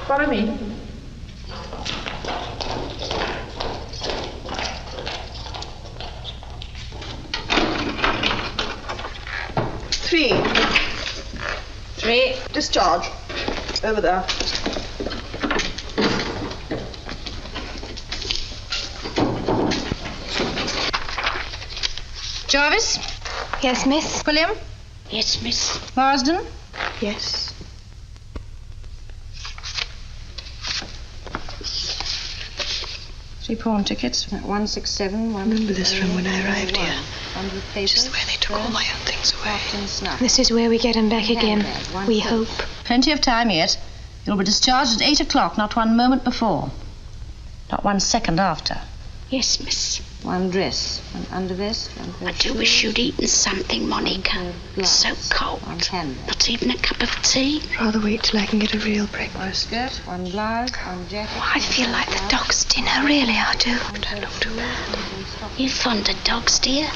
Follow me. Three. Discharge. Over there. Jarvis? Yes, miss? Quilliam? Yes, miss. Marsden? Yes. Three pawn tickets. 167. I remember this from when I arrived here. Just where they took all my own things away. This is where we get him back again. We hope. Plenty of time yet. You'll be discharged at 8 o'clock, not 1 moment before. Not 1 second after. Yes, miss. 1 dress, 1 undervest, 1 pair I of do shoes, wish you'd eaten something, Monica. It's so cold. 1 handbag. Not even a cup of tea. I'd rather wait till I can get a real 1 breakfast. skirt, 1 blouse, 1 jacket. Oh, I feel like the dog's dinner, really, I do. Don't look too bad. You fond of dogs, dear?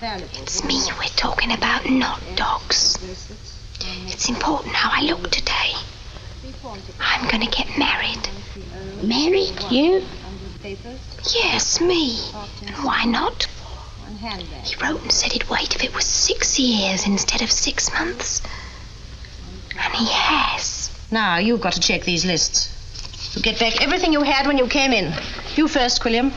It's me we're talking about, not dogs. It's important how I look today. I'm going to get married. Married? You? Yes, me. And why not? 1 handbag. He wrote and said he'd wait if it was 6 years instead of 6 months. And he has. Now, you've got to check these lists. You get back everything you had when you came in. You first, Quilliam.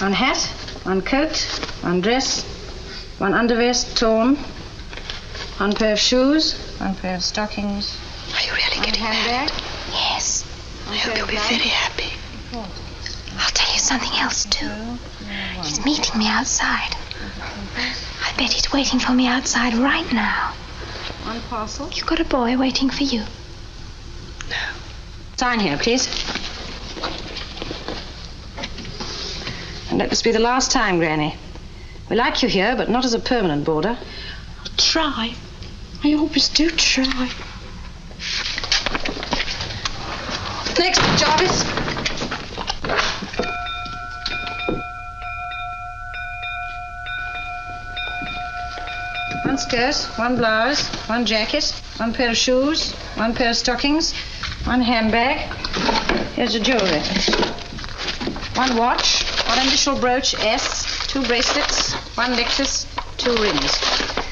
One hat, 1 coat, 1 dress, 1 undervest torn, 1 pair of shoes, 1 pair of stockings. Are you really 1 getting handbag. married? Yes. I hope you'll be very happy. I'll tell you something else, too. He's meeting me outside. I bet he's waiting for me outside right now. 1 parcel. You've got a boy waiting for you. Sign here, please. And let this be the last time, Granny. We like you here, but not as a permanent boarder. I'll try. I always do try. Next, Jarvis. One skirt, 1 blouse, 1 jacket, 1 pair of shoes, 1 pair of stockings, 1 handbag. Here's your jewelry. 1 watch, 1 initial brooch, S, 2 bracelets, 1 necklace, 2 rings.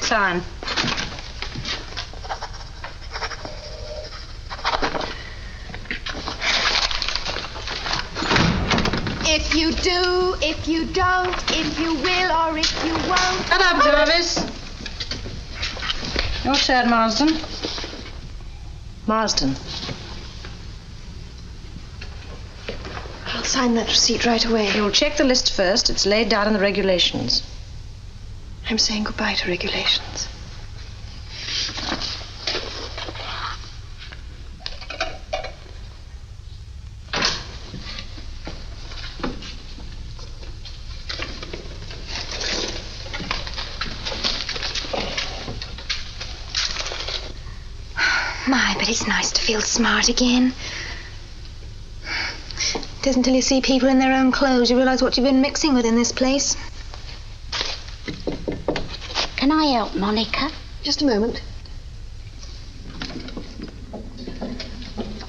Sign. If you do, if you don't, if you will or if you won't. Shut up, Jarvis. Your turn, Marsden. Marsden. I'll sign that receipt right away. You'll check the list first. It's laid down in the regulations. I'm saying goodbye to regulations. My, but it's nice to feel smart again. It isn't until you see people in their own clothes you realise what you've been mixing with in this place. Can I help, Monica? Just a moment.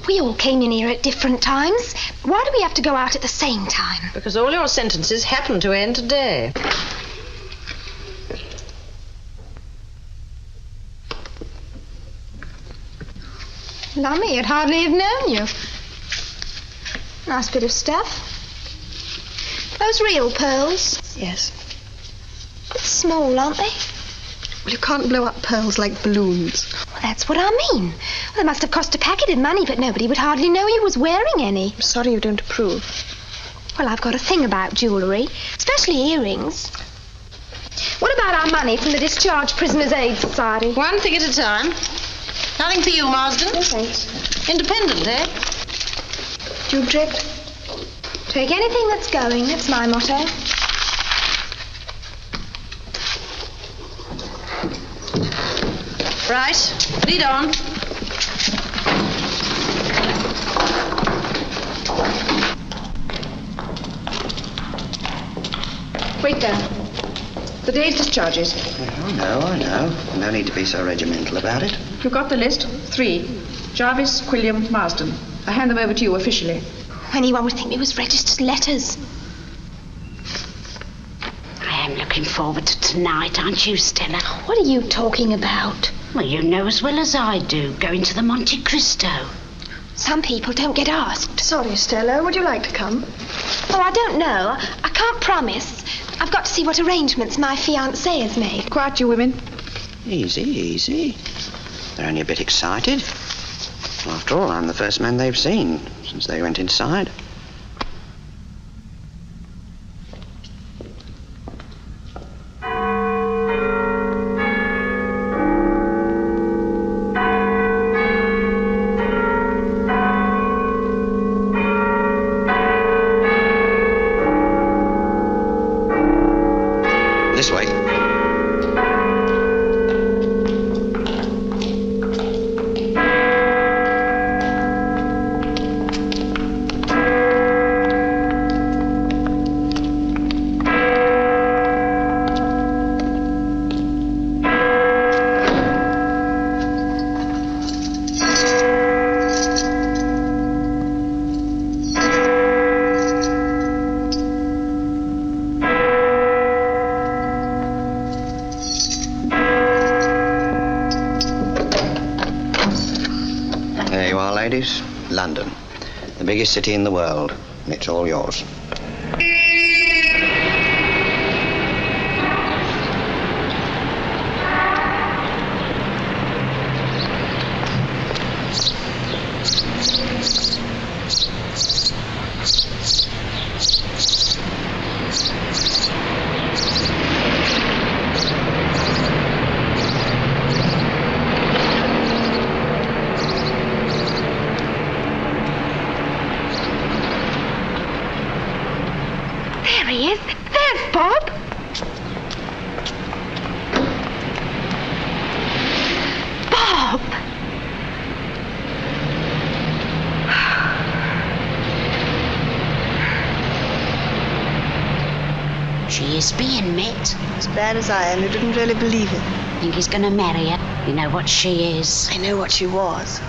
We all came in here at different times. Why do we have to go out at the same time? Because all your sentences happen to end today. Lummy, I'd hardly have known you. Nice bit of stuff. Those real pearls. Yes. Bit small, aren't they? Well, you can't blow up pearls like balloons. Well, that's what I mean. Well, they must have cost a packet of money, but nobody would hardly know you was wearing any. I'm sorry you don't approve. Well, I've got a thing about jewellery, especially earrings. What about our money from the Discharged Prisoners' Aid Society? 1 thing at a time. Nothing for you, Marsden. No, thanks. Independent, eh? Do you object? Take anything that's going, that's my motto. Right. Lead on. Wait there. The day's discharges. I know. No need to be so regimental about it. You've got the list. 3. Jarvis, Quilliam, Marsden. I hand them over to you officially. Anyone would think it was registered letters. I am looking forward to tonight, aren't you, Stella? What are you talking about? Well, you know as well as I do, going to the Monte Cristo. Some people don't get asked. Sorry, Stella. Would you like to come? Oh, I don't know. I can't promise. I've got to see what arrangements my fiancé has made. Quiet, you women. Easy. They're only a bit excited. After all, I'm the first man they've seen since they went inside. This way. There you are, ladies. London. The biggest city in the world. And it's all yours. There he is. There's Bob. Bob! She is being met. As bad as I am, you didn't really believe it. Think he's going to marry her. You know what she is. I know what she was.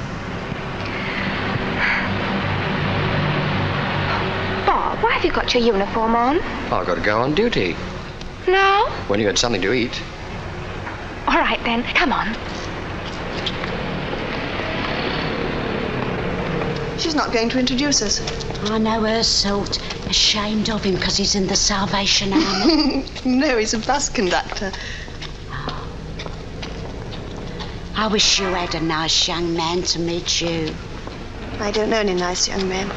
Bob, why have you got your uniform on? I've got to go on duty. No? When you had something to eat. All right, then. Come on. She's not going to introduce us. I know her sort. Ashamed of him because he's in the Salvation Army. No, he's a bus conductor. I wish you had a nice young man to meet you. I don't know any nice young men.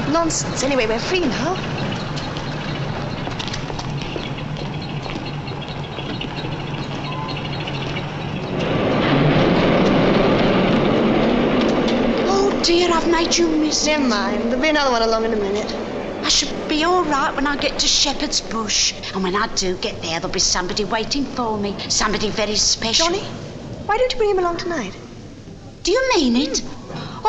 Nonsense. Anyway, we're free now. Oh dear, I've made you miss it. Never mind. There'll be another one along in a minute. I should be all right when I get to Shepherd's Bush. And when I do get there, there'll be somebody waiting for me. Somebody very special. Johnny, why don't you bring him along tonight? Do you mean it?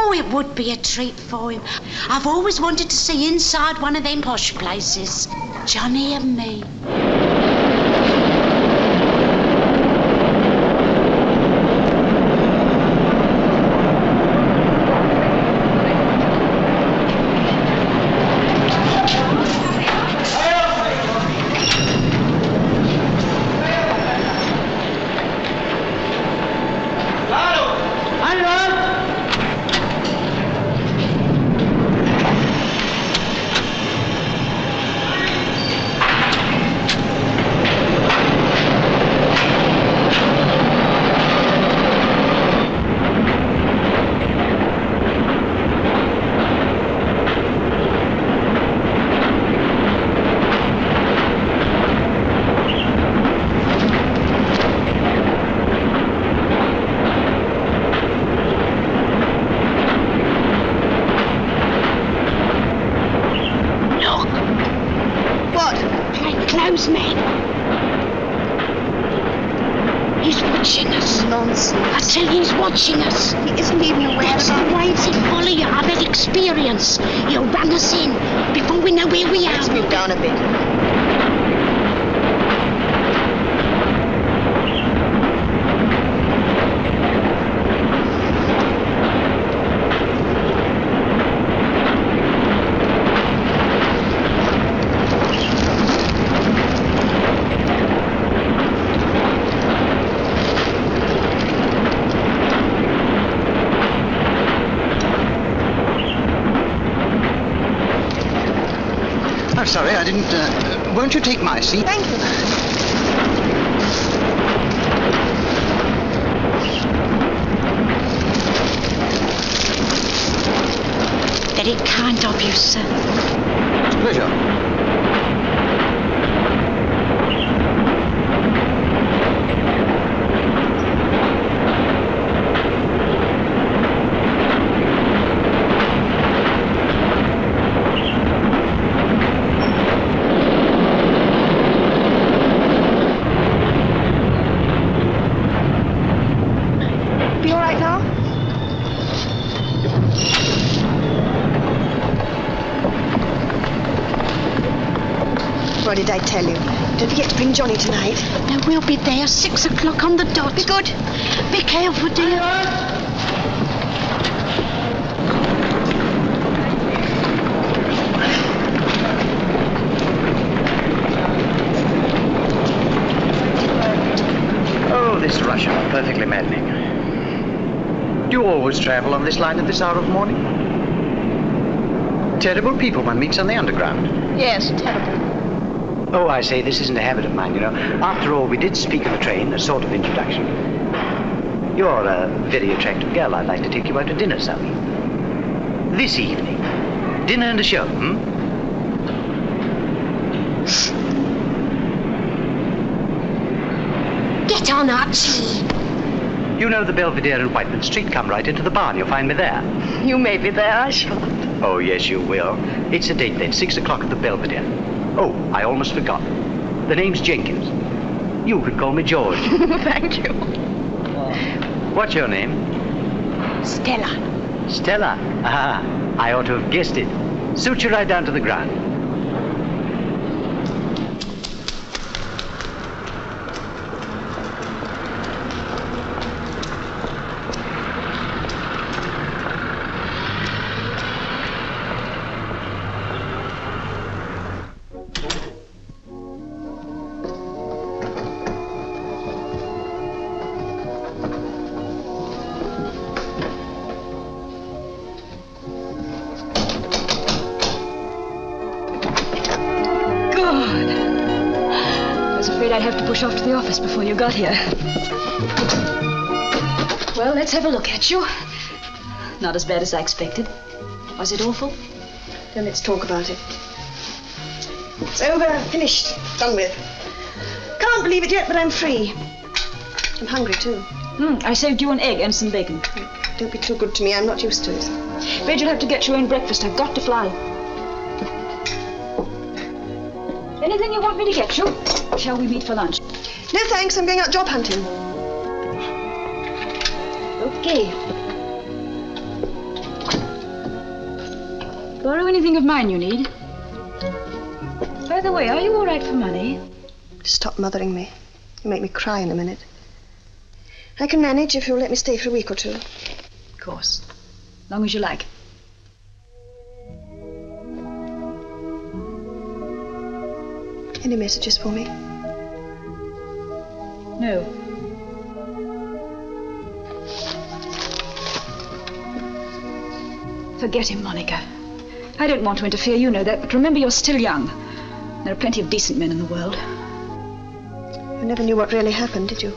Oh, it would be a treat for him. I've always wanted to see inside one of them posh places. Johnny and me. nonsense. I tell you, he's watching us. He isn't even aware That's of the waves he'll follow you. I've had experience. He'll run us in before we know where we are. Let's move down a bit. I'm sorry, I didn't... won't you take my seat? Thank you. Very kind of you, sir. It's a pleasure. Be all right now? What did I tell you? Don't forget to bring Johnny tonight. Now, we'll be there 6 o'clock on the dot. Be good. Be careful, dear. Oh, this rush hour, perfectly maddening. Do you always travel on this line at this hour of morning? Terrible people one meets on the underground. Yes, terrible. Oh, I say, this isn't a habit of mine, you know. After all, we did speak of the train, a sort of introduction. You're a very attractive girl. I'd like to take you out to dinner, Sally. This evening. Dinner and a show, Get on, Archie. You know the Belvedere in Whiteman Street. Come right into the barn. You'll find me there. You may be there, I shan't. Oh, yes, you will. It's a date then, 6 o'clock at the Belvedere. Oh, I almost forgot. The name's Jenkins. You could call me George. Thank you. What's your name? Stella. Stella. Ah, I ought to have guessed it. Suit you right down to the ground. I'd have to push off to the office before you got here. Well, let's have a look at you. Not as bad as I expected. Was it awful? Then let's talk about it. It's over, finished, done with. Can't believe it yet, but I'm free. I'm hungry, too. I saved you an egg and some bacon. Don't be too good to me, I'm not used to it. Afraid you'll have to get your own breakfast. I've got to fly. Anything you want me to get you? Shall we meet for lunch? No, thanks, I'm going out job hunting. Okay. Borrow anything of mine you need. By the way, are you all right for money? Stop mothering me. You make me cry in a minute. I can manage if you'll let me stay for a week or two. Of course. Long as you like. Any messages for me? No. Forget him, Monica. I don't want to interfere, you know that, but remember you're still young. There are plenty of decent men in the world. You never knew what really happened, did you?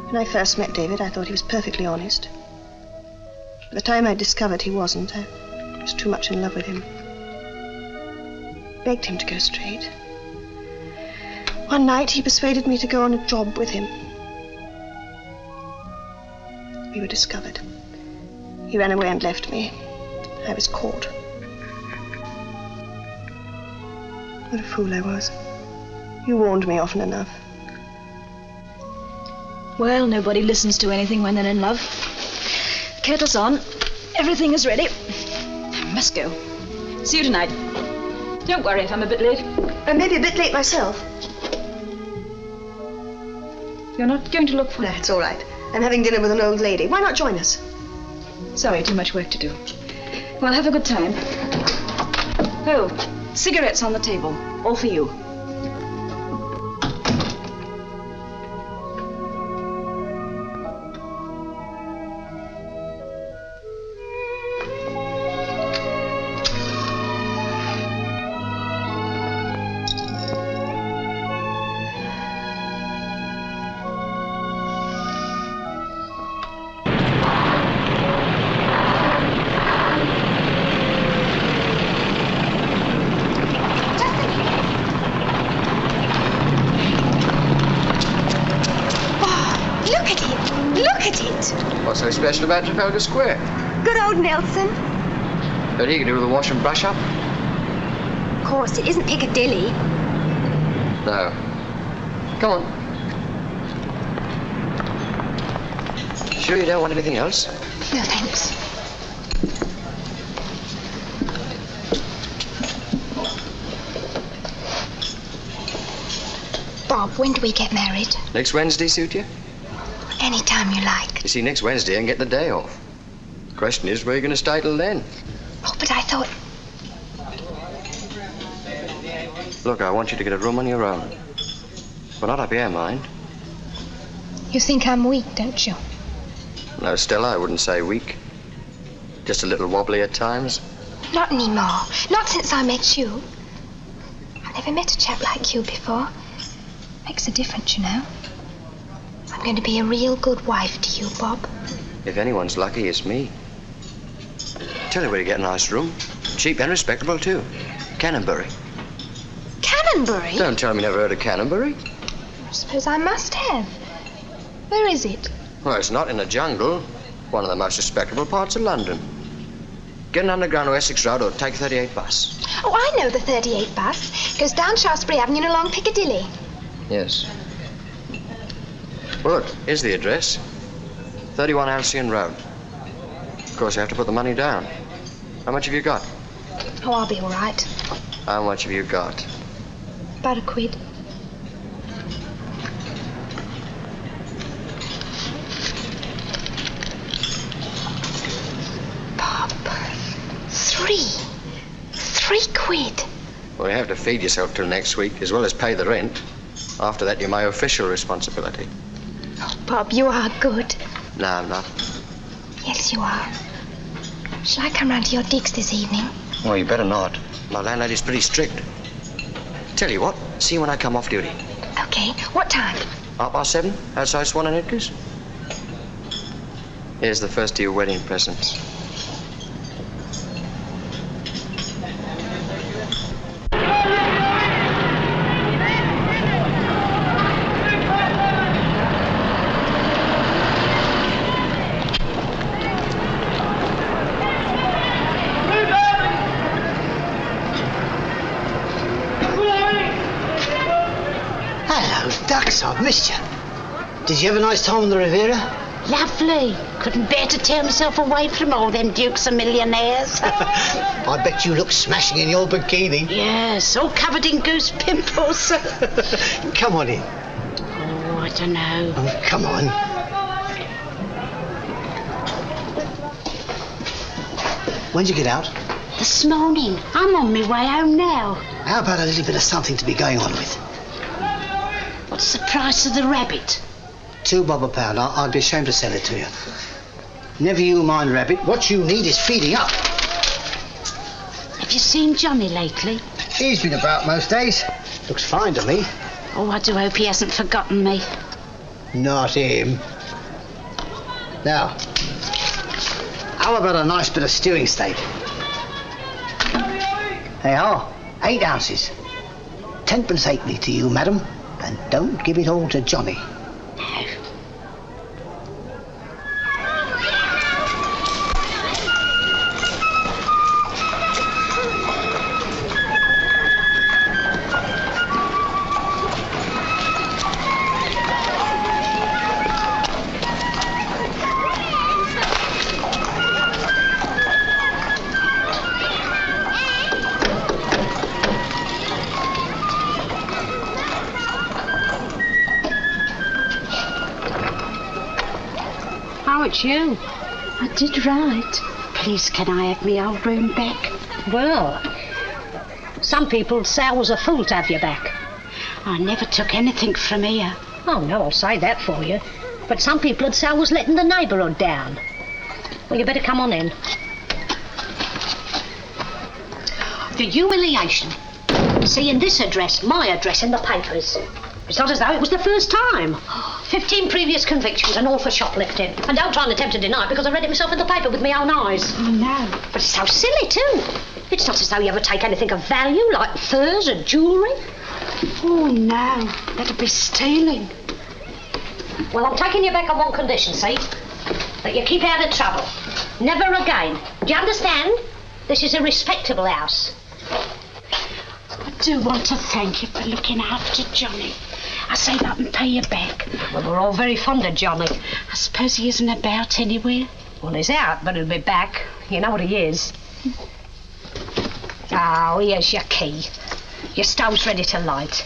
When I first met David, I thought he was perfectly honest. By the time I discovered he wasn't, I was too much in love with him. Begged him to go straight. One night, he persuaded me to go on a job with him. We were discovered. He ran away and left me. I was caught. What a fool I was. You warned me often enough. Well, nobody listens to anything when they're in love. Kettle's on. Everything is ready. I must go. See you tonight. Don't worry if I'm a bit late. Maybe a bit late myself. You're not going to look for... No, it's all right. I'm having dinner with an old lady. Why not join us? Sorry, too much work to do. Well, have a good time. Oh, cigarettes on the table. All for you. What's so special about Trafalgar Square? Good old Nelson. But he can do with a wash and brush up. Of course, it isn't Piccadilly. No. Come on. Sure you don't want anything else? No, thanks. Bob, when do we get married? Next Wednesday suit you? Any time you like. You see, next Wednesday I can get the day off. The question is, where are you going to stay till then? Oh, but I thought... Look, I want you to get a room on your own. But not up here, mind. You think I'm weak, don't you? No, Stella, I wouldn't say weak. Just a little wobbly at times. Not anymore. Not since I met you. I've never met a chap like you before. Makes a difference, you know. I'm going to be a real good wife to you, Bob. If anyone's lucky, it's me. Tell you where to get a nice room. Cheap and respectable, too. Canonbury. Canonbury? Don't tell me you never heard of Canonbury. I suppose I must have. Where is it? Well, it's not in the jungle. One of the most respectable parts of London. Get an underground to Essex Road or take 38 bus. Oh, I know the 38 bus. Goes down Shaftesbury Avenue and along Piccadilly. Yes. Well, look, here's the address. 31 Halcyon Road. Of course, you have to put the money down. How much have you got? Oh, I'll be all right. How much have you got? About a quid. Bob, 3 quid. Well, you have to feed yourself till next week, as well as pay the rent. After that, you're my official responsibility. Oh, Bob, you are good. No, I'm not. Yes, you are. Shall I come round to your digs this evening? Well, you better not. My landlady's pretty strict. Tell you what, see you when I come off duty. Okay, what time? 7:30, outside Swan and Edgar's. Here's the first of your wedding presents. Ducks, I've missed you. Did you have a nice time on the Riviera? Lovely. Couldn't bear to tear myself away from all them dukes and millionaires. I bet you look smashing in your bikini. Yes, all covered in goose pimples. Come on in. Oh, I don't know. Oh, come on. When'd you get out? This morning. I'm on my way home now. How about a little bit of something to be going on with? What's the price of the rabbit? £2 a pound. I'd be ashamed to sell it to you. Never you mind, rabbit. What you need is feeding up. Have you seen Johnny lately? He's been about most days. Looks fine to me. Oh, I do hope he hasn't forgotten me. Not him. Now, how about a nice bit of stewing steak? They are 8 ounces. 10pence halfpenny to you, madam. And don't give it all to Johnny. No. Oh, it's you. I did right. Please, can I have my old room back? Well, some people'd say I was a fool to have you back. I never took anything from here. Oh, no, I'll say that for you. But some people'd say I was letting the neighbourhood down. Well, you better come on in. The humiliation. Seeing this address, my address, in the papers. It's not as though it was the first time. 15 previous convictions and all for shoplifting. And don't try and attempt to deny it because I read it myself in the paper with my own eyes. Oh, no. But it's so silly, too. It's not as though you ever take anything of value, like furs and jewellery. Oh, no. That'd be stealing. Well, I'm taking you back on one condition, see? That you keep out of trouble. Never again. Do you understand? This is a respectable house. I do want to thank you for looking after Johnny. I say that and pay you back. Well, we're all very fond of Johnny. I suppose he isn't about anywhere. Well, he's out, but he'll be back. You know what he is. Oh, here's your key. Your stove's ready to light.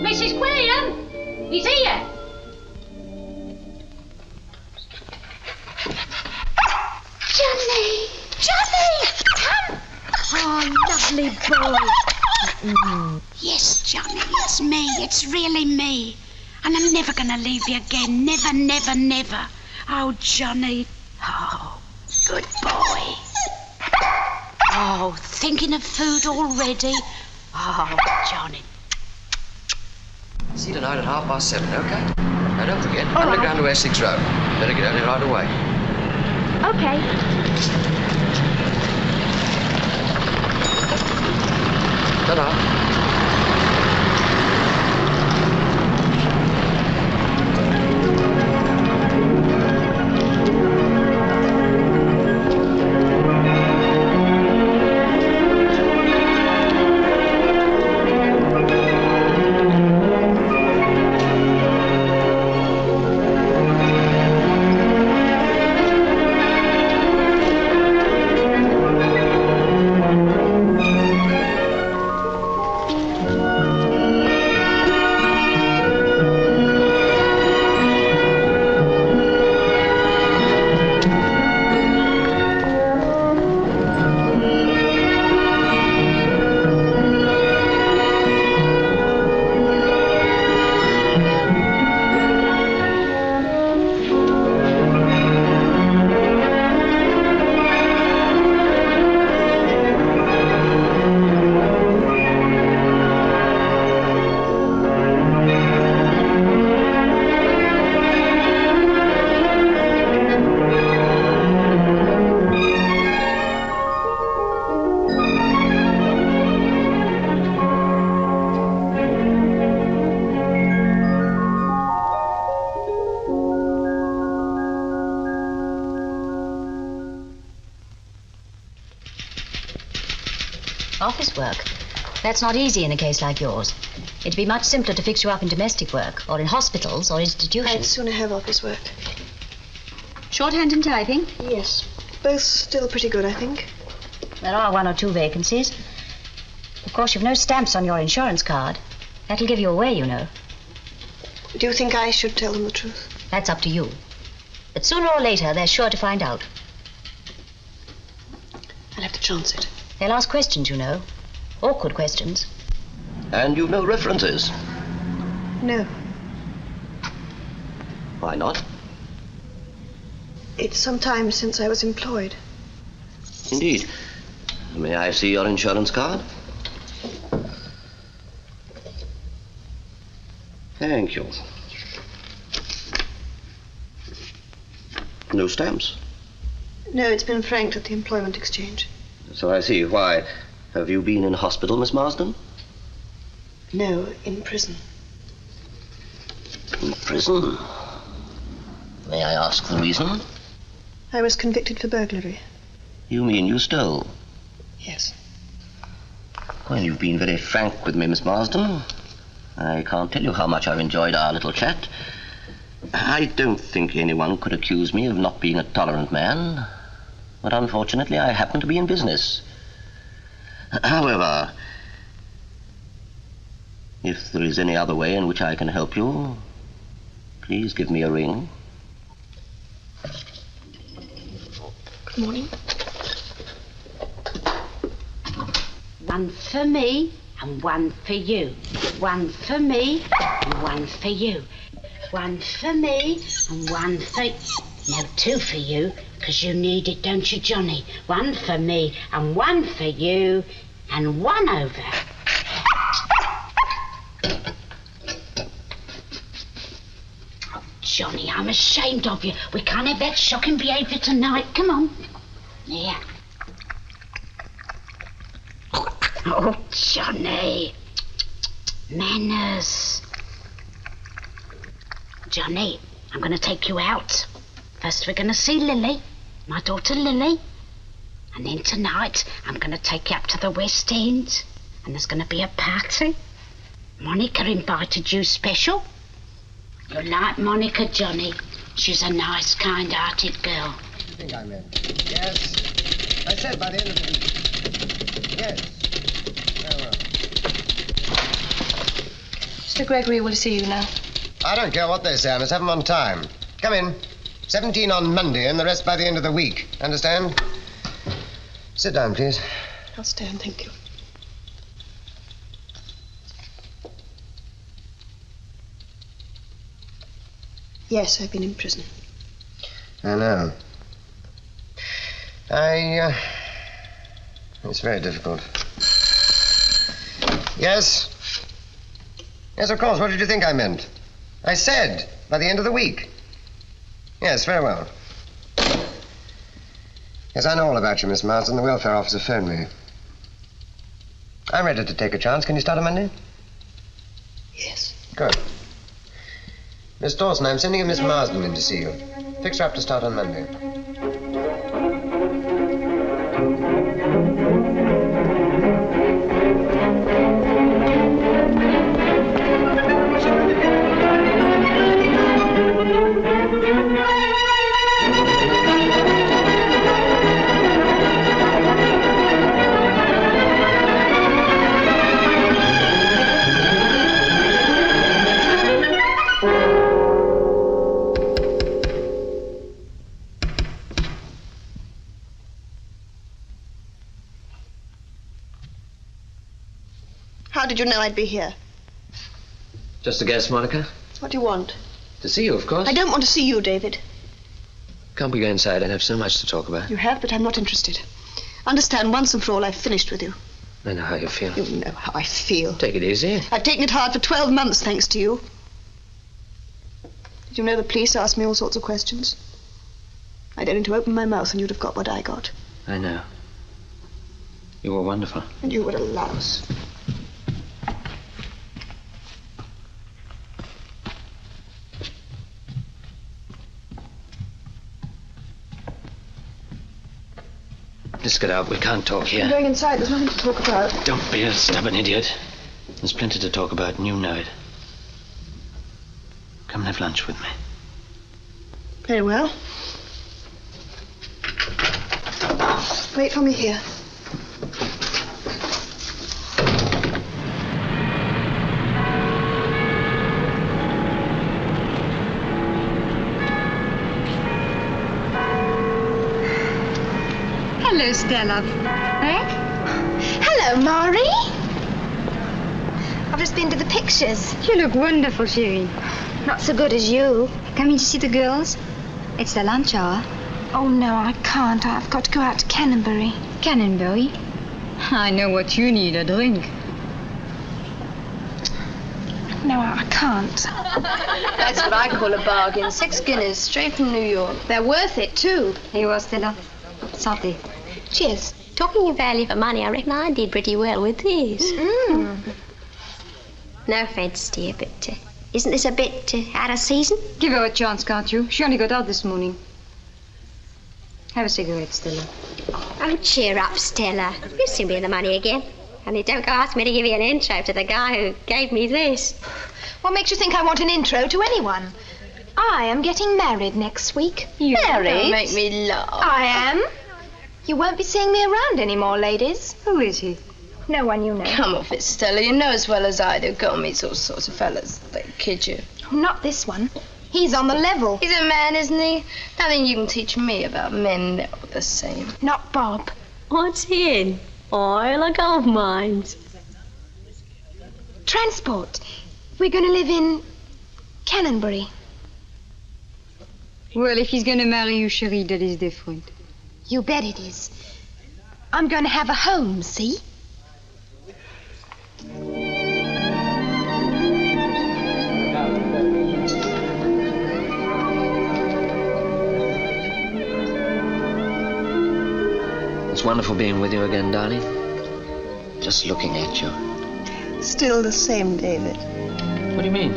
Mrs Quilliam! He's here! Johnny! Johnny! Come! Oh, lovely boy. Yes, Johnny, it's me. It's really me. And I'm never going to leave you again. Never, never, never. Oh, Johnny. Oh, good boy. Oh, thinking of food already? Oh, Johnny. See you tonight at 7:30, OK? Now, don't forget, underground to Essex Road. Better get on it right away. Okay. Ta-da. Office work. That's not easy in a case like yours. It'd be much simpler to fix you up in domestic work, or in hospitals, or institutions. I'd sooner have office work. Shorthand and typing? Yes. Both still pretty good, I think. There are 1 or 2 vacancies. Of course, you've no stamps on your insurance card. That'll give you away, you know. Do you think I should tell them the truth? That's up to you. But sooner or later, they're sure to find out. I'll have to chance it. They'll ask questions, you know. Awkward questions. And you've no references? No. Why not? It's some time since I was employed. Indeed. May I see your insurance card? Thank you. No stamps? No, it's been franked at the employment exchange. So I see. Why? Have you been in hospital, Miss Marsden? No, in prison. In prison? May I ask the reason? I was convicted for burglary. You mean you stole? Yes. Well, you've been very frank with me, Miss Marsden. I can't tell you how much I've enjoyed our little chat. I don't think anyone could accuse me of not being a tolerant man. But unfortunately, I happen to be in business. However, if there is any other way in which I can help you, please give me a ring. Good morning. One for me and one for you. One for me and one for you. One for me and one for... No, two for you, because you need it, don't you, Johnny? One for me and one for you and one over. Oh, Johnny, I'm ashamed of you. We can't have that shocking behaviour tonight. Come on. Here. Oh, Johnny. Manners. Johnny, I'm going to take you out. First we're going to see Lily, my daughter Lily. And then tonight I'm going to take you up to the West End. And there's going to be a party. Monica invited you special. You'll like Monica, Johnny. She's a nice, kind-hearted girl. What do you think I meant? Yes. I said by the end of the week. Yes. Very well. Mr. Gregory will see you now. I don't care what they say. I must have them on time. Come in. 17 on Monday and the rest by the end of the week. Understand? Sit down, please. I'll stand, thank you. Yes, I've been in prison. I know. It's very difficult. Yes? Yes, of course. What did you think I meant? I said by the end of the week. Yes, very well. Yes, I know all about you, Miss Marsden. The welfare officer phoned me. I'm ready to take a chance. Can you start on Monday? Yes. Good. Miss Dawson, I'm sending a Miss Marsden in to see you. Fix her up to start on Monday. How did you know I'd be here? Just a guess, Monica. What do you want? To see you, of course. I don't want to see you, David. Can't we go inside? I have so much to talk about. You have, but I'm not interested. Understand, once and for all, I've finished with you. I know how you feel. You know how I feel. Take it easy. I've taken it hard for 12 months, thanks to you. Did you know the police asked me all sorts of questions? I'd only to open my mouth and you'd have got what I got. I know. You were wonderful. And you were a louse. Let's get out. We can't talk here. I'm going inside. There's nothing to talk about. Don't be a stubborn idiot. There's plenty to talk about, and you know it. Come and have lunch with me. Very well. Wait for me here. Hello, Stella. Eh? Hello, Maury. I've just been to the pictures. You look wonderful, Sherry. Not so good as you. Coming to see the girls? It's the lunch hour. Oh, no, I can't. I've got to go out to Canterbury. Canterbury? I know what you need, a drink. No, I can't. That's what I call a bargain. 6 guineas straight from New York. They're worth it, too. Here you are, Stella. Santé. Cheers. Talking of value for money, I reckon I did pretty well with this. No offence, dear, but isn't this a bit out of season? Give her a chance, can't you? She only got out this morning. Have a cigarette, Stella. Oh, cheer up, Stella. You'll soon be in the money again. Only don't go ask me to give you an intro to the guy who gave me this. What makes you think I want an intro to anyone? I am getting married next week. Married? Don't make me laugh. I am. You won't be seeing me around anymore, ladies. Who is he? No one you know. Come off it, Stella. You know as well as I do. Go and meet all sorts of fellas. They kid you. Oh, not this one. He's on the level. He's a man, isn't he? Nothing you can teach me about men. They're all the same. Not Bob. What's he in? Oil or gold mines? Transport. We're going to live in Cannonbury. Well, if he's going to marry you, chérie, that is different. You bet it is. I'm going to have a home, see? It's wonderful being with you again, darling. Just looking at you. Still the same, David. What do you mean?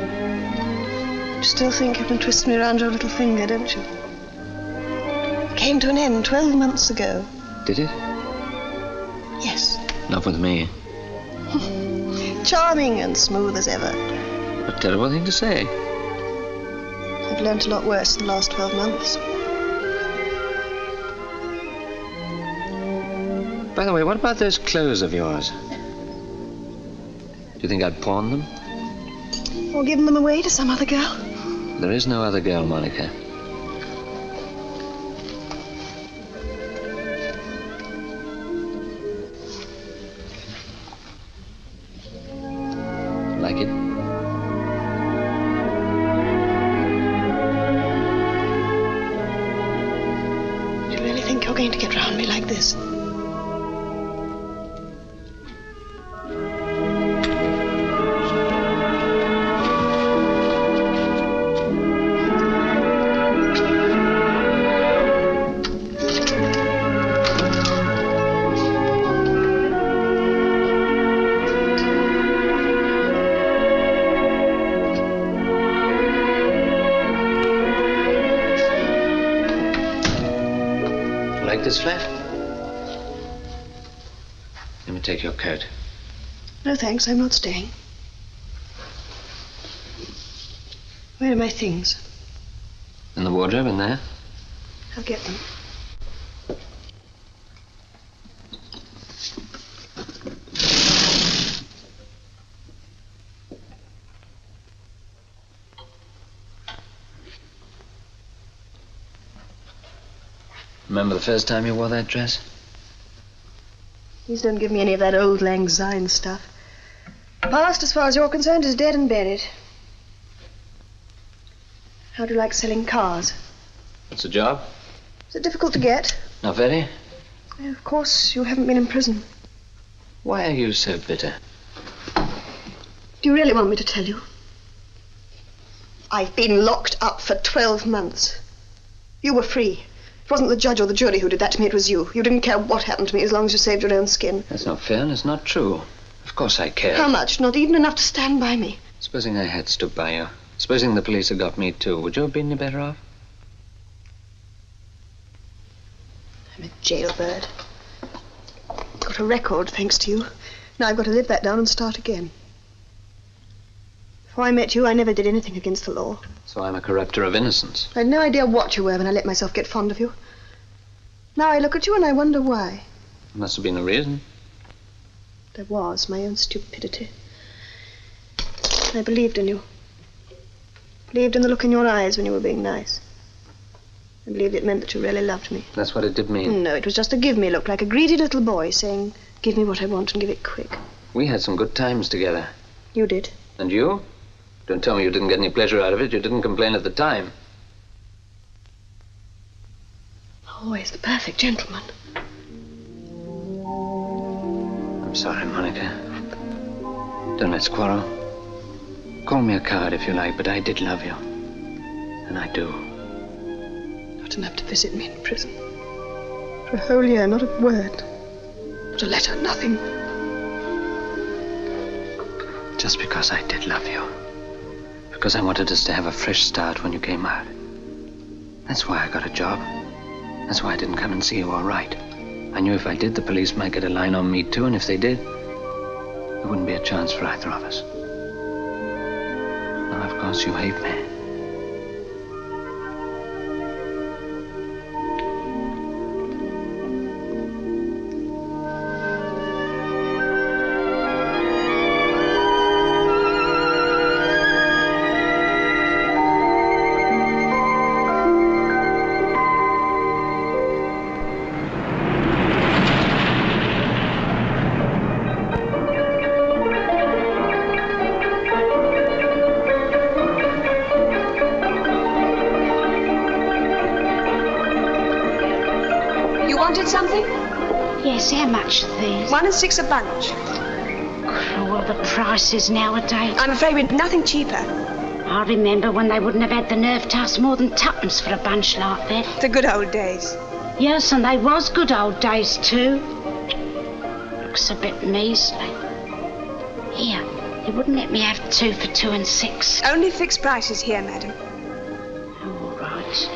You still think you can twist me around your little finger, don't you? It came to an end 12 months ago. Did it? Yes. Not with me. Charming and smooth as ever. A terrible thing to say. I've learnt a lot worse in the last 12 months. By the way, what about those clothes of yours? Do you think I'd pawn them? Or given them away to some other girl? There is no other girl, Monica. Like it? Do you really think you're going to get round me like this? This flat? Let me take your coat. No, thanks. I'm not staying. Where are my things? In the wardrobe in there? I'll get them. Remember the first time you wore that dress? Please don't give me any of that old Lang Syne stuff. The past, as far as you're concerned, is dead and buried. How do you like selling cars? What's the job? Is it difficult to get? Not very. Of course, you haven't been in prison. Why are you so bitter? Do you really want me to tell you? I've been locked up for 12 months. You were free. It wasn't the judge or the jury who did that to me, it was you. You didn't care what happened to me as long as you saved your own skin. That's not fair and it's not true. Of course I care. How much? Not even enough to stand by me. Supposing I had stood by you. Supposing the police had got me too. Would you have been any better off? I'm a jailbird. Got a record, thanks to you. Now I've got to live that down and start again. Before I met you, I never did anything against the law. So I'm a corrupter of innocence. I had no idea what you were when I let myself get fond of you. Now I look at you and I wonder why. Must have been a reason. There was, my own stupidity. I believed in you. Believed in the look in your eyes when you were being nice. I believed it meant that you really loved me. That's what it did mean. No, it was just a give-me look, like a greedy little boy saying, give me what I want and give it quick. We had some good times together. You did. And you? Don't tell me you didn't get any pleasure out of it. You didn't complain at the time. Always the perfect gentleman. I'm sorry, Monica. Don't let's quarrel. Call me a coward if you like, but I did love you. And I do. Not enough to visit me in prison. For a whole year, not a word. Not a letter, nothing. Just because I did love you. Because I wanted us to have a fresh start when you came out. That's why I got a job. That's why I didn't come and see you all right. I knew if I did, the police might get a line on me too, and if they did, there wouldn't be a chance for either of us. Now, of course, you hate me. How much are these? 1 and 6 a bunch. Cruel, the prices nowadays. I'm afraid we've nothing cheaper. I remember when they wouldn't have had the nerve to ask more than 2pence for a bunch like that. The good old days. Yes, and they was good old days too. Looks a bit measly. Here, you wouldn't let me have 2 for 2 and 6. Only fixed prices here, madam. All right.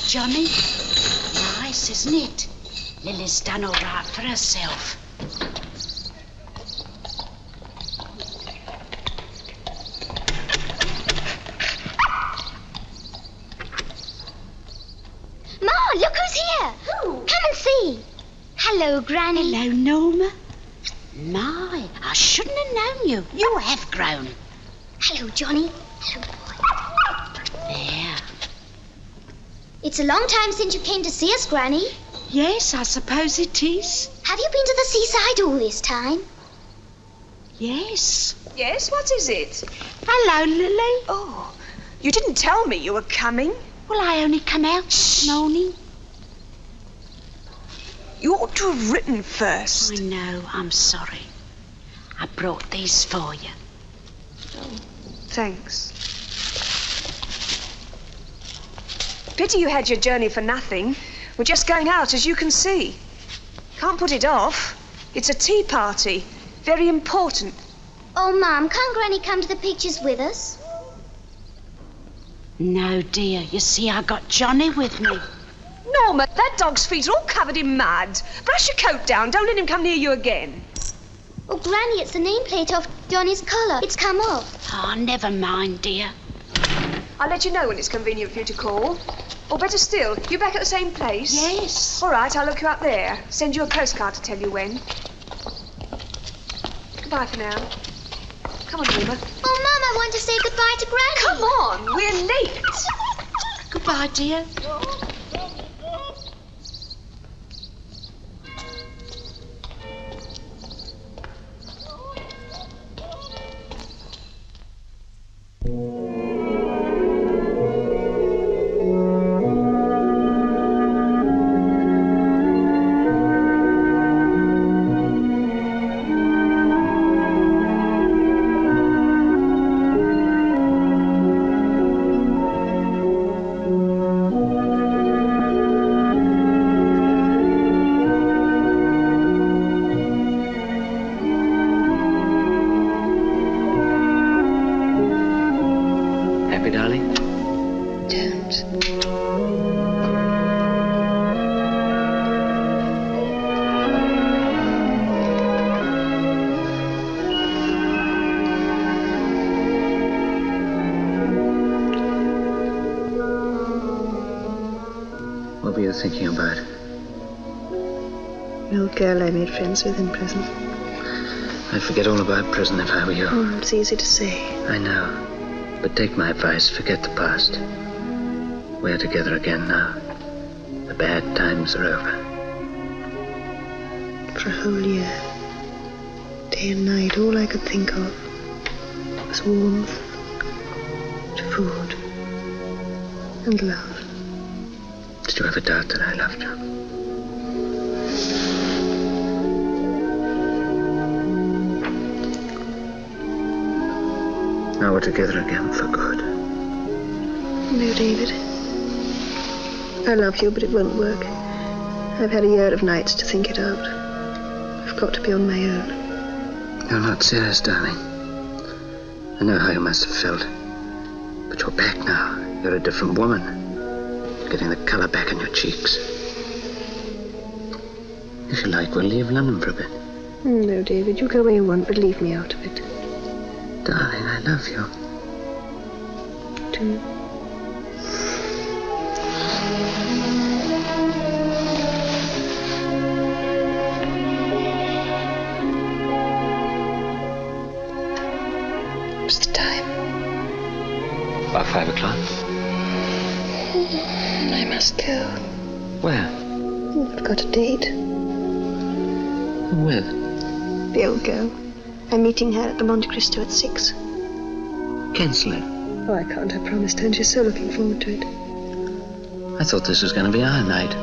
Johnny, nice, isn't it? Lily's done all right for herself. Ma, look who's here. Who? Come and see. Hello, Granny. Hello, Norma. My, I shouldn't have known you. You have grown. Hello, Johnny. Hello, boy. There. It's a long time since you came to see us, Granny. Yes, I suppose it is. Have you been to the seaside all this time? Yes. Yes, what is it? Hello, Lily. Oh, you didn't tell me you were coming. Well, I only come out this morning. You ought to have written first. I know, I'm sorry. I brought these for you. Oh, thanks. Pity you had your journey for nothing. We're just going out, as you can see. Can't put it off. It's a tea party. Very important. Oh, Mum, can't Granny come to the pictures with us? No, dear. You see, I got Johnny with me. Norma, that dog's feet are all covered in mud. Brush your coat down. Don't let him come near you again. Oh, Granny, it's the nameplate off Johnny's collar. It's come off. Oh, never mind, dear. I'll let you know when it's convenient for you to call. Or better still, you back at the same place? Yes. All right, I'll look you up there. Send you a postcard to tell you when. Goodbye for now. Come on, Norma. Oh, Mum, I want to say goodbye to Granny. Come on, we're late. Goodbye, dear. What were you thinking about? The old girl I made friends with in prison. I'd forget all about prison if I were you. Oh, it's easy to say. I know. But take my advice, forget the past. We're together again now. The bad times are over. For a whole year, day and night, all I could think of was warmth, food, and love. Did you ever doubt that I loved you? Now we're together again for good. No, David. I love you, but it won't work. I've had a year of nights to think it out. I've got to be on my own. You're not serious, darling. I know how you must have felt. But you're back now. You're a different woman. You're getting the colour back in your cheeks. If you like, we'll leave London for a bit. No, David, you go where you want, but leave me out of it. Darling, I love you. Too. What's the time? About 5 o'clock. I must go. Where? I've got a date. Who with? The old girl. I'm meeting her at the Monte Cristo at 6. Cancel it. Oh, I can't. I promised her, and she's so looking forward to it. I thought this was going to be our night.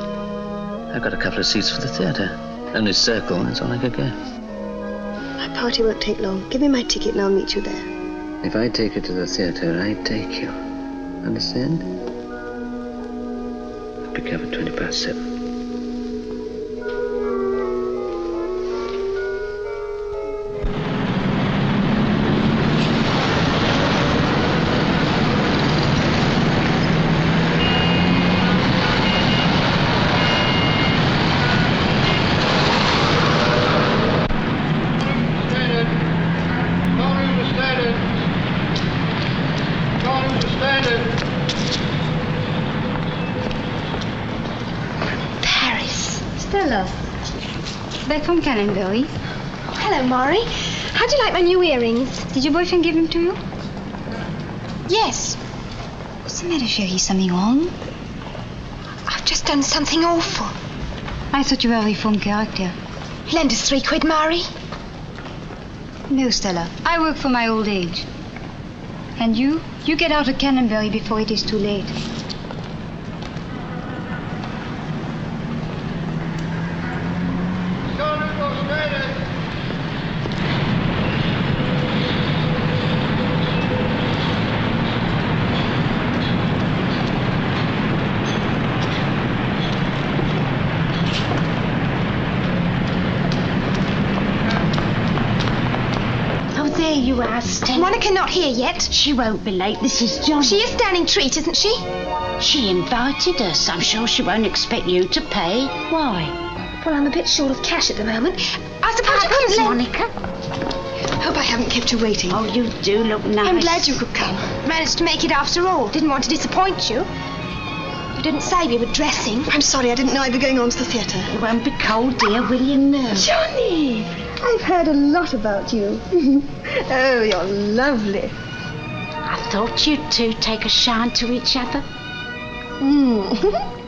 I've got a couple of seats for the theatre. Only circle, that's all I could get. My party won't take long. Give me my ticket and I'll meet you there. If I take you to the theatre, I take you. Understand? I'll pick you up at 7:20. Stella. They're from Canonbury. Oh, hello, Maury. How do you like my new earrings? Did your boyfriend give them to you? Yes. What's the matter, Sherry? Something wrong? I've just done something awful. I thought you were a reformed character. Lend us £3, Maury. No, Stella. I work for my old age. And you get out of Canonbury before it is too late. There you are, Stella. Monica not here yet. She won't be late. This is John. She is standing treat, isn't she? She invited us. I'm sure she won't expect you to pay. Why? Well, I'm a bit short of cash at the moment. I suppose you couldn't lend... Monica. Hope I haven't kept you waiting. Oh, you do look nice. I'm glad you could come. Managed to make it after all. Didn't want to disappoint you. You didn't say we were dressing. I'm sorry, I didn't know I'd be going on to the theatre. You won't be cold, dear, will you? No. Johnny! I've heard a lot about you. Oh, you're lovely. I thought you two take a shine to each other.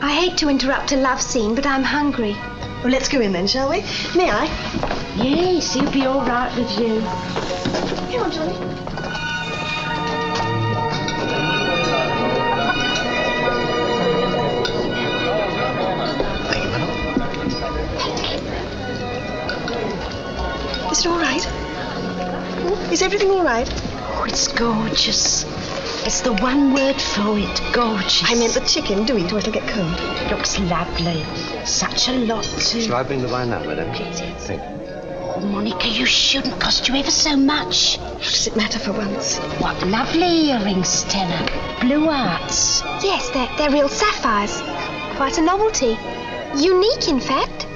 I hate to interrupt a love scene, but I'm hungry. Well, let's go in then, shall we? May I? Yes, he'll be all right with you. Come on, Johnny. Is it all right? Is everything all right? Oh, it's gorgeous. It's the one word for it, gorgeous. I meant the chicken. Do eat or it'll get cold. It looks lovely. Such a lot too. Shall I bring the wine now, madam? Thank you. Oh, Monica, you shouldn't. Cost you ever so much. What does it matter for once? What lovely earrings, Stella. Blue hearts. Yes, they're real sapphires. Quite a novelty. Unique, in fact.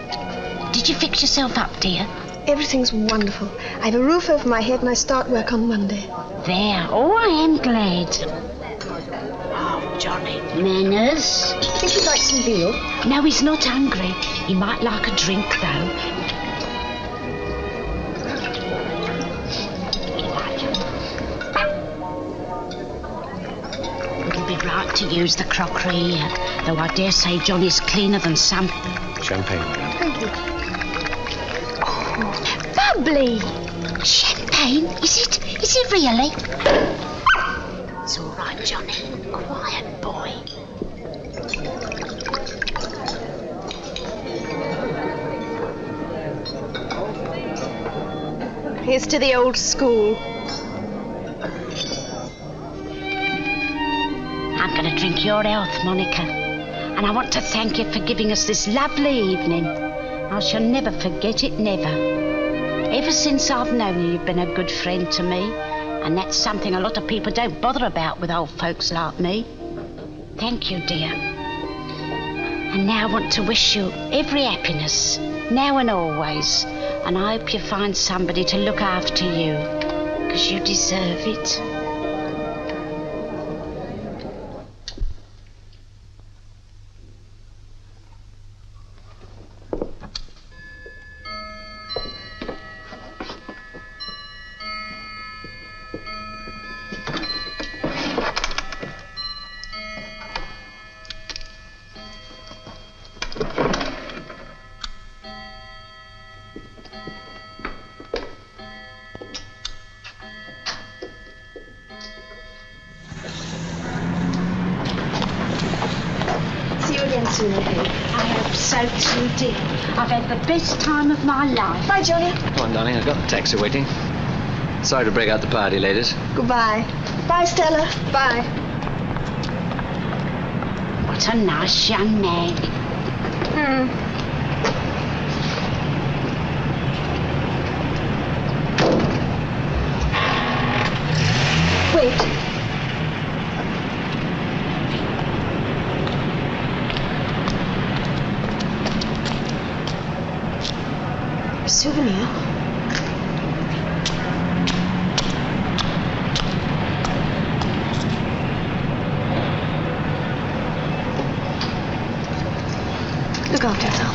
Did you fix yourself up, dear? Everything's wonderful. I've a roof over my head and I start work on Monday. There. Oh, I am glad. Oh, Johnny. Manners. Think you'd like some veal? No, he's not hungry. He might like a drink, though. It'll be right to use the crockery Though I dare say Johnny's cleaner than some. Champagne, madam. Thank you. Oh, bubbly. Champagne? Is it really? It's all right, Johnny. Quiet boy. Here's to the old school. I'm going to drink your health, Monica. And I want to thank you for giving us this lovely evening. I shall never forget it, never. Ever since I've known you, you've been a good friend to me. And that's something a lot of people don't bother about with old folks like me. Thank you, dear. And now I want to wish you every happiness, now and always. And I hope you find somebody to look after you, because you deserve it. I hope so too, dear. I've had the best time of my life. Bye, Johnny. Come on, darling, I've got the taxi waiting. Sorry to break out the party, ladies. Goodbye. Bye, Stella. Bye. What a nice young man. Wait. Souvenir. Look after yourself.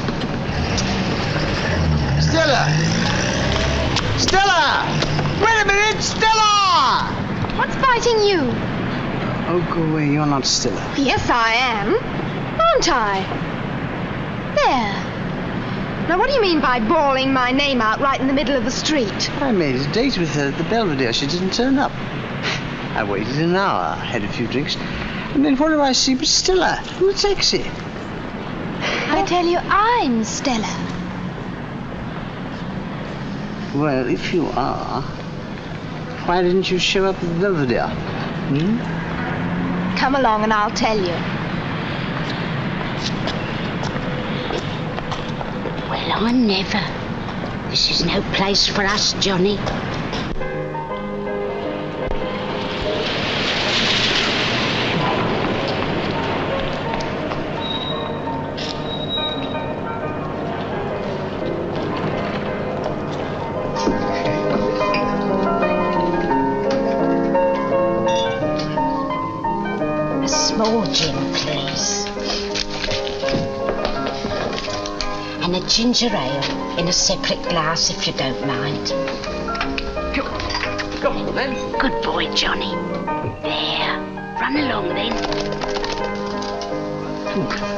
Stella! Stella! Wait a minute! Stella! What's biting you? Oh, go away. You're not Stella. Yes, I am. Aren't I? There. Now, what do you mean by bawling my name out right in the middle of the street? I made a date with her at the Belvedere. She didn't turn up. I waited an hour, had a few drinks, and then what do I see but Stella in the taxi? I tell you, I'm Stella. Well, if you are, why didn't you show up at the Belvedere? Come along and I'll tell you. Well, I never. This is no place for us, Johnny. A small gin, please. And a ginger ale in a separate glass, if you don't mind. Come on, then. Good boy, Johnny. There. Run along, then.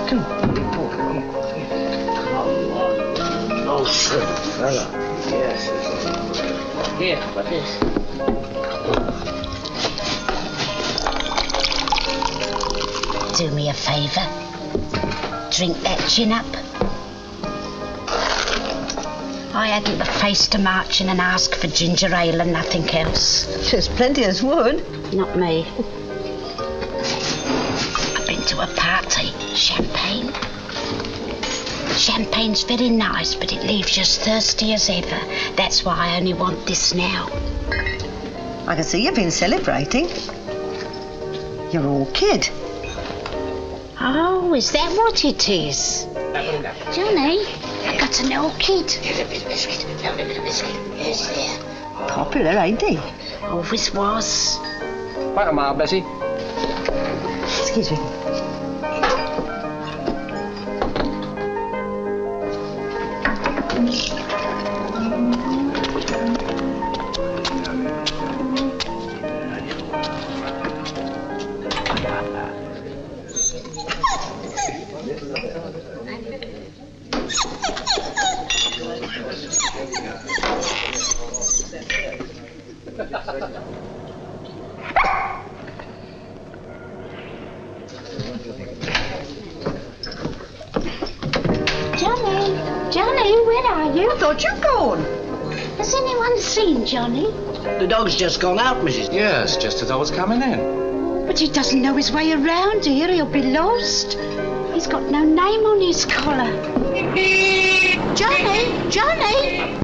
Come on. Oh, good fella. Yes. Here, what is? Do me a favour. Drink that gin up. I hadn't the face to march in and ask for ginger ale and nothing else. There's plenty as would. Not me. I've been to a party. Champagne. Champagne's very nice, but it leaves you as thirsty as ever. That's why I only want this now. I can see you've been celebrating. You're all kid. Oh, is that what it is? Johnny, I got an orchid. Popular, ain't he? Always was. Quite a mile, Bessie. Excuse me. Johnny, where are you? I thought you'd gone. Has anyone seen Johnny? The dog's just gone out, Mrs. Yes, just as I was coming in. But he doesn't know his way around here. He'll be lost. He's got no name on his collar. Johnny! Johnny!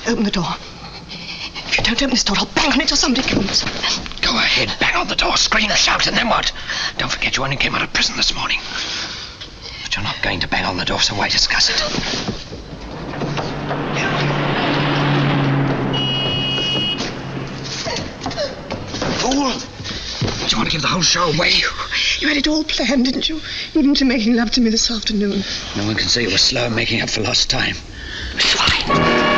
Open the door. If you don't open this door, I'll bang on it till somebody comes. Go ahead, bang on the door, scream, shout, and then what? Don't forget you only came out of prison this morning. But you're not going to bang on the door, so why discuss it? Fool! Do you want to give the whole show away? You had it all planned, didn't you? Even to making love to me this afternoon. No one can say you were slow in making up for lost time. Swine!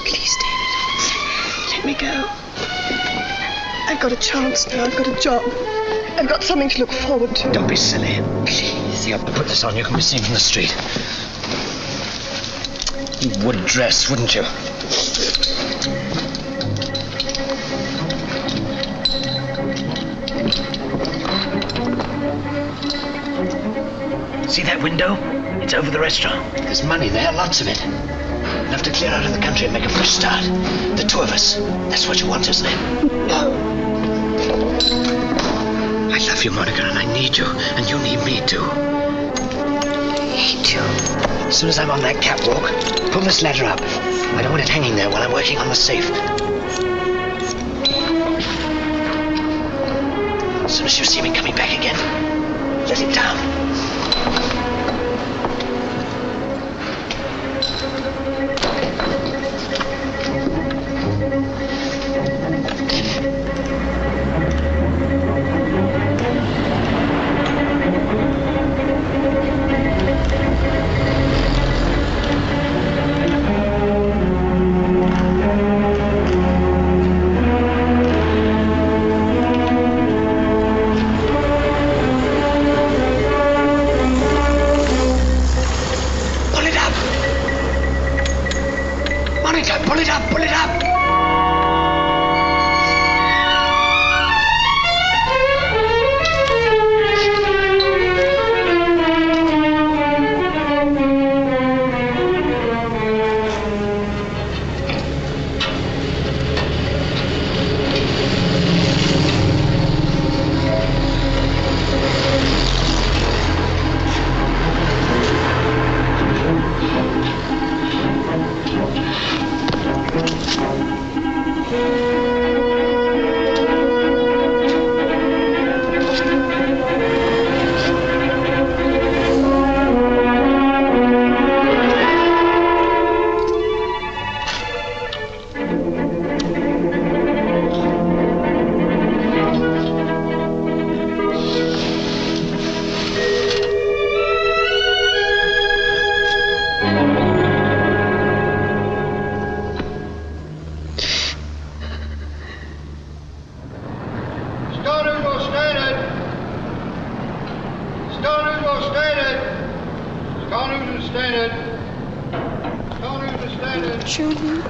Please, David, let me go. I've got a chance now. I've got a job. I've got something to look forward to. Don't be silly. Please. You have to put this on. You can be seen from the street. You would dress, wouldn't you? See that window? It's over the restaurant. There's money there, lots of it. Enough to clear out of the country and make a fresh start. The two of us. That's what you want, isn't it? No. I love you, Monica, and I need you, and you need me too. I hate you. As soon as I'm on that catwalk, pull this ladder up. I don't want it hanging there while I'm working on the safe. As soon as you see me coming back again, let it down.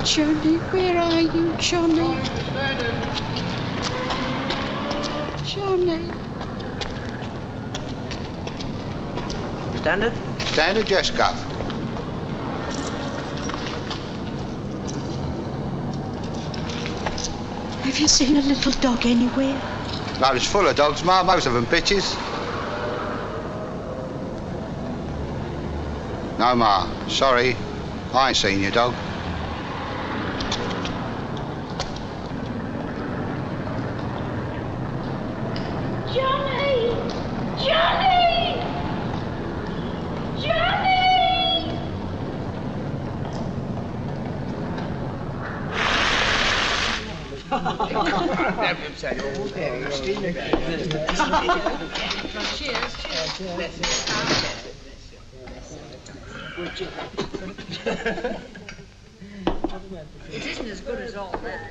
Johnny, where are you, Johnny? Johnny. Standard? Standard, yes, Guff. Have you seen a little dog anywhere? Road's full of dogs, Ma. Most of them bitches. No, Ma. Sorry. I ain't seen your dog. Johnny! Johnny! Johnny! It isn't as good as all that.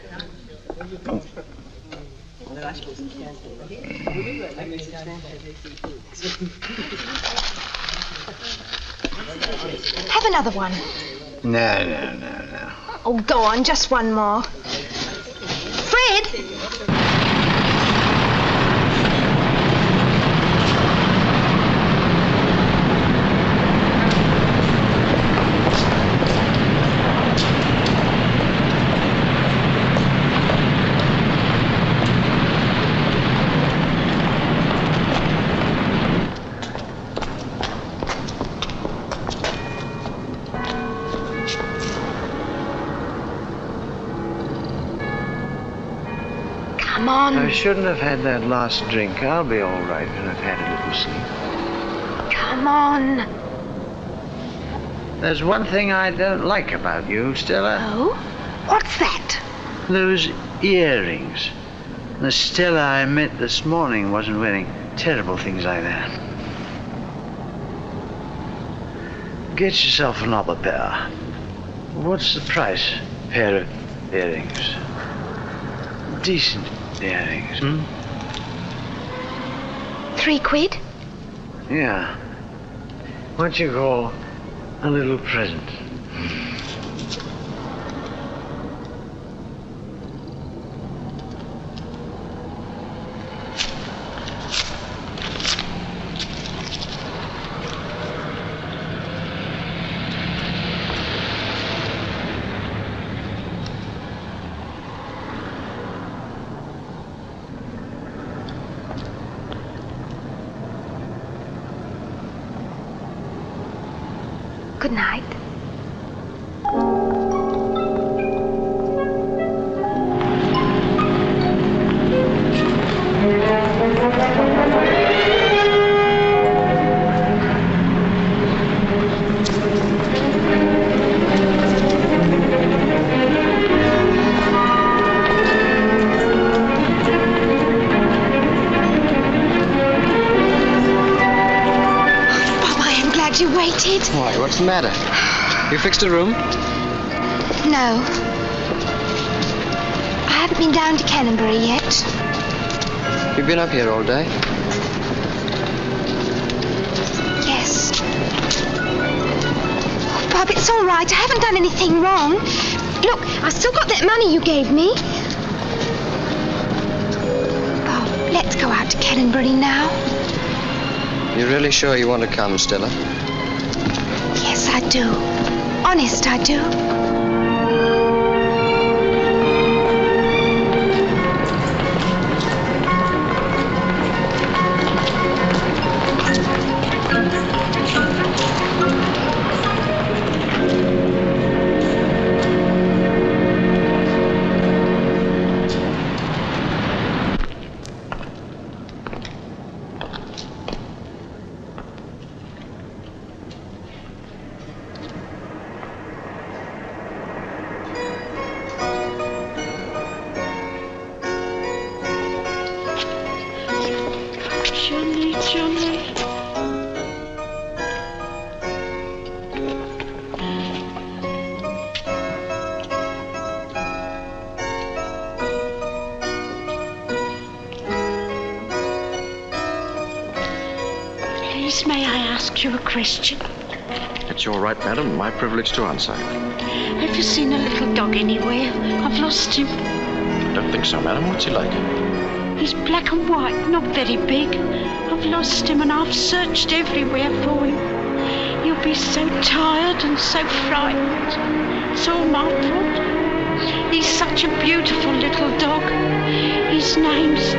Have another one. No. Oh, go on, just one more. Fred! Come on. I shouldn't have had that last drink. I'll be all right when I've had a little sleep. Come on. There's one thing I don't like about you, Stella. Oh? What's that? Those earrings. The Stella I met this morning wasn't wearing terrible things like that. Get yourself another pair. What's the price? Pair of earrings. Decent earrings, hmm? £3? Yeah. What you call a little present. Good night. You waited? Why, what's the matter? You fixed a room? No. I haven't been down to Canterbury yet. You've been up here all day? Yes. Oh, Bob, it's all right. I haven't done anything wrong. Look, I still got that money you gave me. Bob, let's go out to Canterbury now. You're really sure you want to come, Stella? Yes, I do. Honest, I do. May I ask you a question? It's your right, madam. My privilege to answer. Have you seen a little dog anywhere? I've lost him. I don't think so, madam. What's he like? He's black and white, not very big. I've lost him and I've searched everywhere for him. You'll be so tired and so frightened. It's all my fault. He's such a beautiful little dog. His name's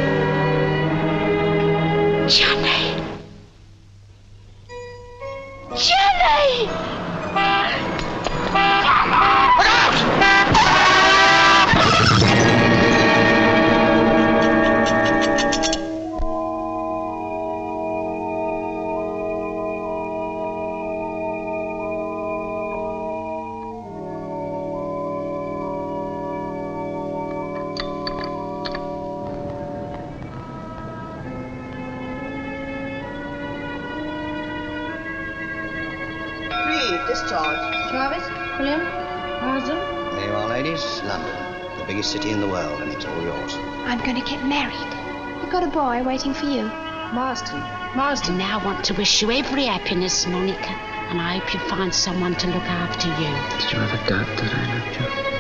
Johnny. Johnny! Look out! Discharge. Jarvis, Quilliam, Marsden. There you are, ladies. London, the biggest city in the world, and it's all yours. I'm going to get married. You've got a boy waiting for you. Marsden. And I want to wish you every happiness, Monica. And I hope you find someone to look after you. Did you ever doubt that I loved you?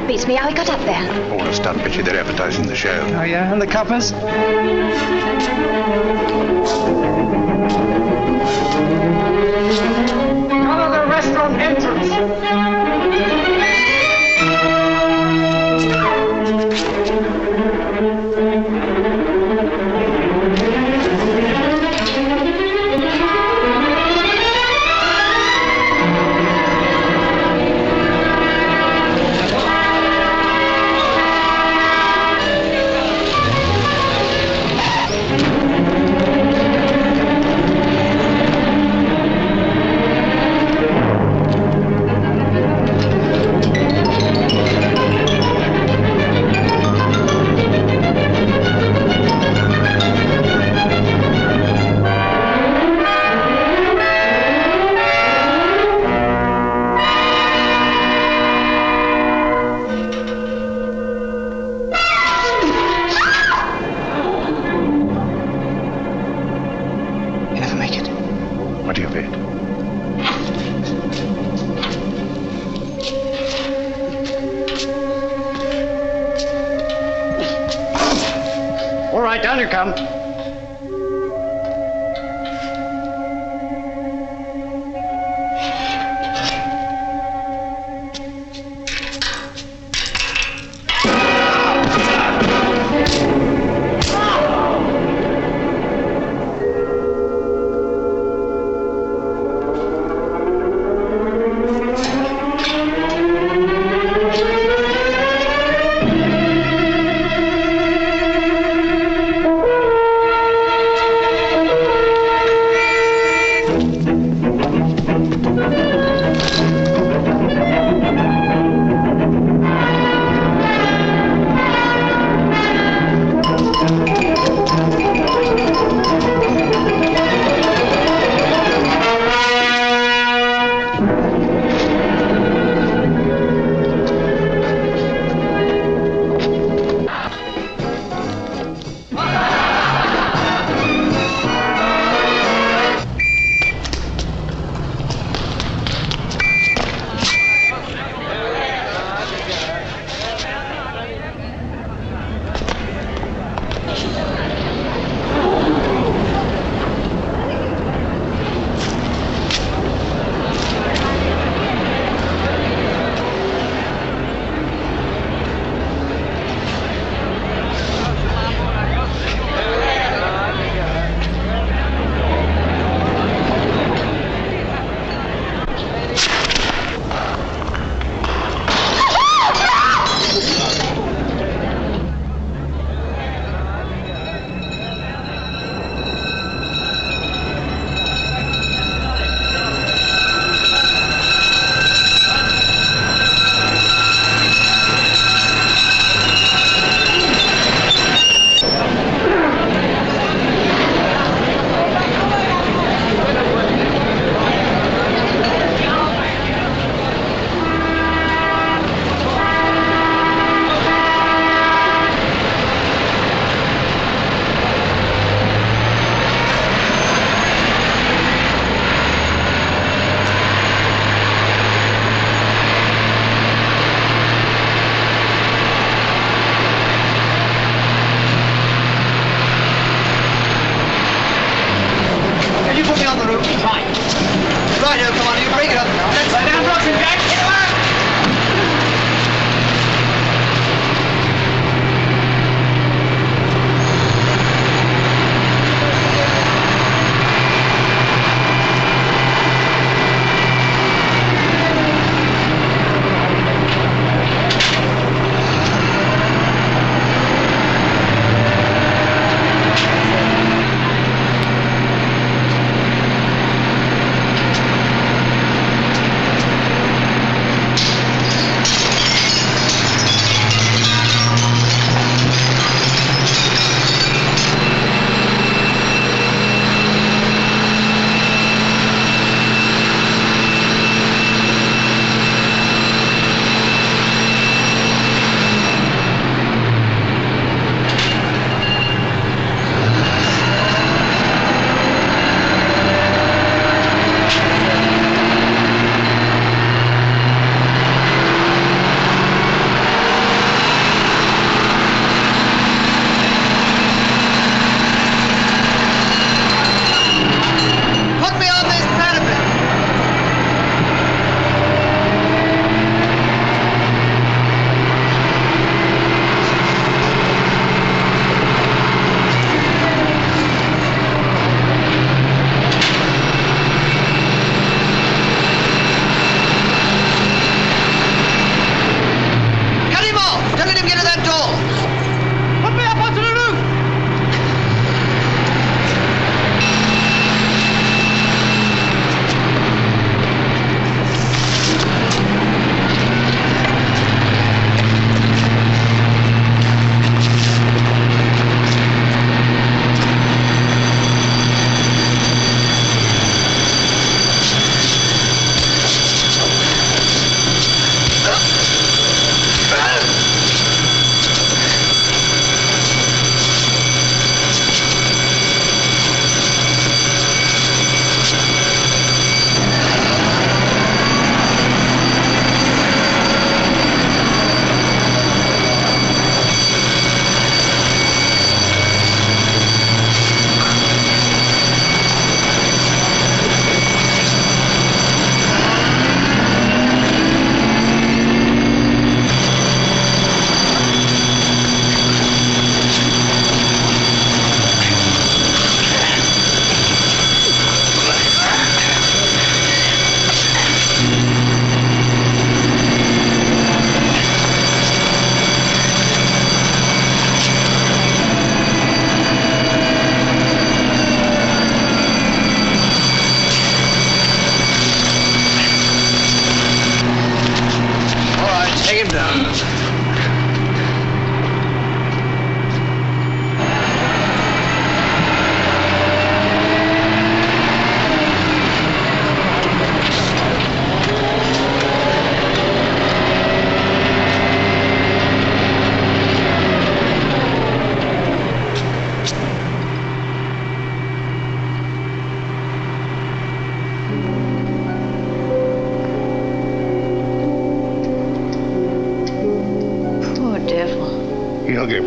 Beats me how he got up there. Oh, a stunt picture. They're advertising the show. Oh, yeah? And the coppers? Cover the restaurant entrance. All right, down you come.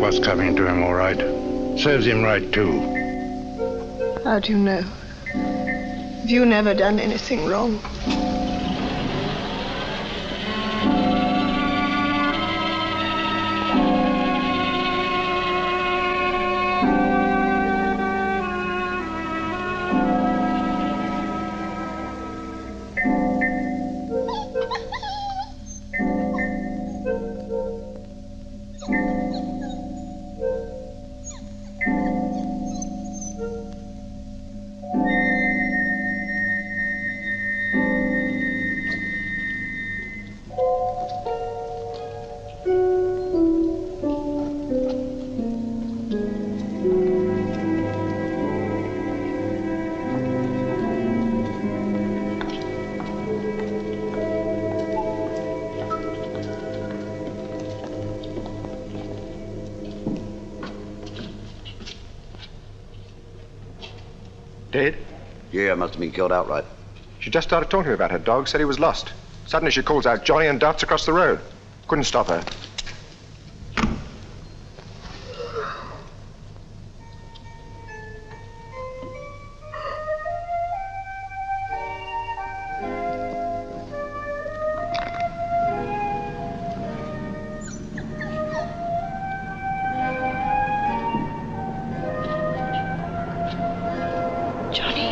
what's coming to him, all right. Serves him right, too. How do you know? Have you never done anything wrong? Dead? Yeah, must have been killed outright. She just started talking to me about her dog, said he was lost. Suddenly she calls out Johnny and darts across the road. Couldn't stop her. Johnny.